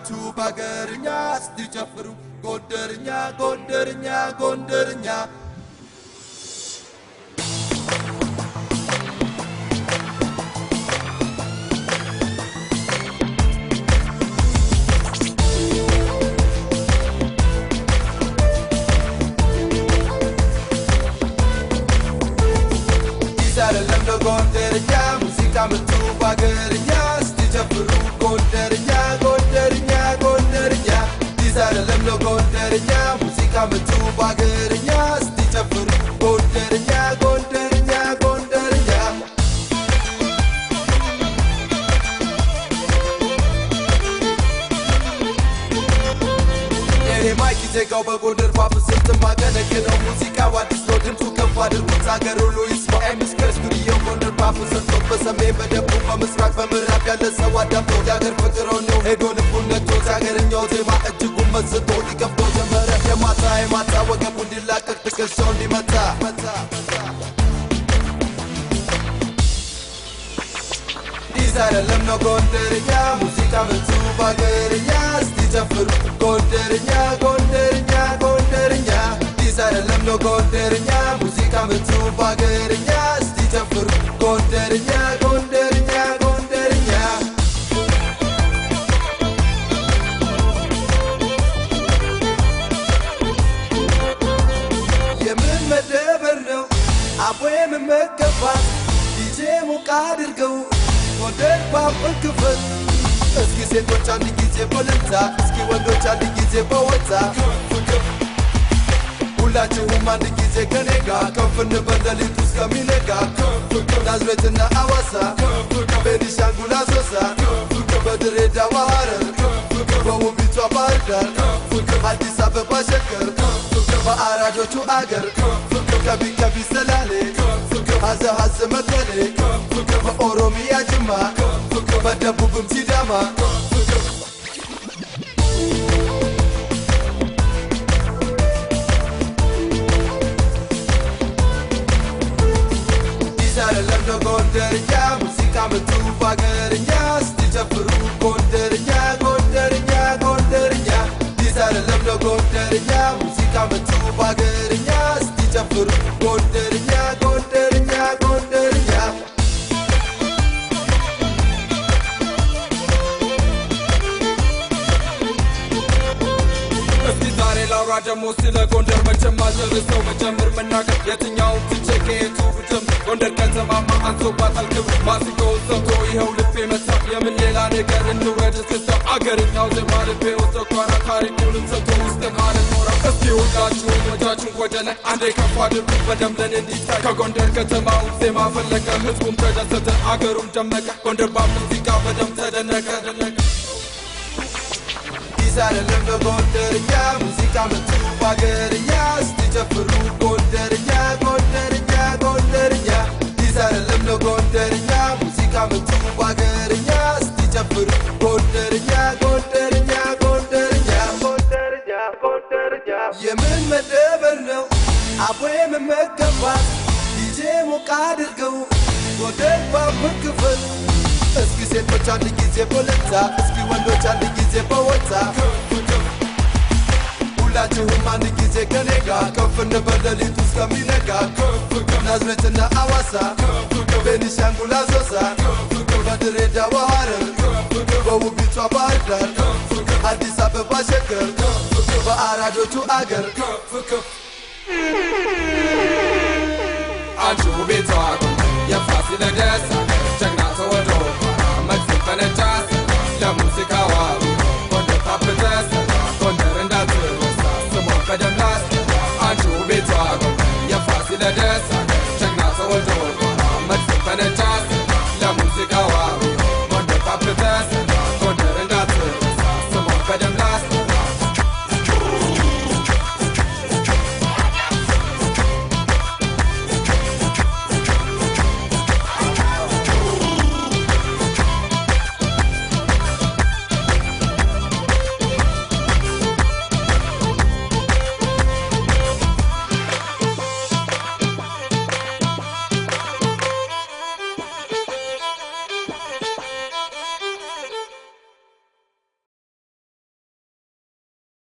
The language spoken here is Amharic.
መቱ ባገርኛ ስትጨፍሩ ጎንደርኛ ጎንደርኛ ጎንደርኛ ጎንደርኛ ሙዚቃ መቱ ባገርኛ ስትጨፍሩ ጎንደርኛ ጎንደርኛ ጎንደርኛ ዲዛለም ነው ጎንደርኛ ሙዚቃ መቱ ባገርኛ ስትጨፍሩ ጎንደርኛ ጎንደርኛ ጎንደርኛ የኔ ማይክ ዜጋው በጎንደር ፓፕ ስትማ ገነገነው ሙዚቃ አዲስ ነው ድምፁ ከፍ አድርጉት አገር ሁሉ ይስማ ኤምስከር ስቱዲዮ ጎንደር ፓፕ ሰርቶት በሰሜን በደቡብ በምስራቅ በምዕራብ ያለ ሰው አዳምጦ የአገር ፍቅር ነው ሄዶ ልቡን ነክቶት የአገርኛው ዜማ እጅጉን መስጦ ሊከፍተው ጀመረ የማታ ወገቡ እንዲላቀቅ ትከሻው እንዲመታ ዲዛይለም ነው ጎንደርኛ ሙዚቃ መቱ ባገርኛ ስትጨፍሩ ጎንደርኛ ጎንደርኛ ጎንደርኛ ዲዛይለም ነው ጎንደርኛ ሙዚቃ መቱ ባገርኛ ስትጨፍሩ ጎንደርኛ ጎንደርኛ ጎንደርኛ የምን መደበር ነው አቦ የምመገባት ዲጄ ሙቃ አድርገው ጎንደር ፓፕን ክፈት እስኪ ሴቶች አንድ ጊዜ በለታ እስኪ ወንዶች አንድ ጊዜ በወጣ ሁላችሁም አንድ ጊዜ ከኔ ጋር ከፍ እንበል ሌሊቱ እስከሚነጋ ናዝሬትና አዋሳ ቤኒሻንጉል አሶሳ በድሬዳዋ ሐረር በውቢቷ ባህር ዳር አዲስ አበባ ሸገር በአራዶቹ አገር ከቢ ሰላሌ ሀዘ መቀሌ በኦሮሚያ ጅማ በደቡብም ሲዳማ ዲዛይለም ነው ጎንደርኛ ሙዚቃ መቱ ባገርኛ ስትጨፍሩ ጎንደርኛ ጎንደርኛ ጎንደርኛ ዲዛይለም ነው ጎንደርኛ ሙዚቃ መቱ ባገርኛ ስትጨፍሩ ጎንደርኛ ጎንደርኛ ጎንደርኛ ላውራ ደሞ ስለ ጎንደር መቼም አልጨርሰው መጨመር መናገር የትኛውን ትቼ ከየቱ ብጀምር ጎንደር ከተማማ አንሶባታል ክብር ማሲንቆውን ሰምቶ ይኸው ልቤ መታ የምን ሌላ ነገር እንውረድ እስክስታ አገርኛው ዜማ ልቤ ውስጥ ኳራ ታሪኩንም ሰምቶ ውስጥ ማለት ኖራ እስኪ ሁላችሁም ወጃችሁን ወደ ላይ አንዴ ከፍ አድርጉ በደምለን እንዲታይ ከጎንደር ከተማውን ዜማ ፈለቀ ህዝቡም ተደሰተ አገሩም ደመቀ ጎንደር በሙዚቃ በደም ተደነቀ ዲዛይለም ነው ጎንደርኛ ሙዚቃ መቱ ባገርኛ ስትጨፍሩ ጎንደርኛ ጎንደርኛ ጎንደርኛ ዲዛይለም ነው ጎንደርኛ ሙዚቃ መቱ ባገርኛ ስትጨፍሩ ጎንደርኛ ጎንደርኛ ጎንደርኛ ጎንደርኛ ጎንደርኛ የምን መደበር ነው አቦ የምመገባት ዲጄ ሙቃ አድርገው ጎንደር ፓፕን ክፈት እስኪ ሴቶች አንድ ጊዜ በለታ እስኪ ወንዶች አንድ ጊዜ በወጣ ሁላችሁም አንድ ጊዜ ከኔ ጋር ከፍ እንበል ሌሊቱ እስከሚነጋ ናዝሬትና አዋሳ ቤኒሻንጉል አሶሳ በድሬዳዋ ሐረር በውቢቷ ባህር ዳር አዲስ አበባ ሸገር በአራዶቹ አገር አንቺ ውቤቷ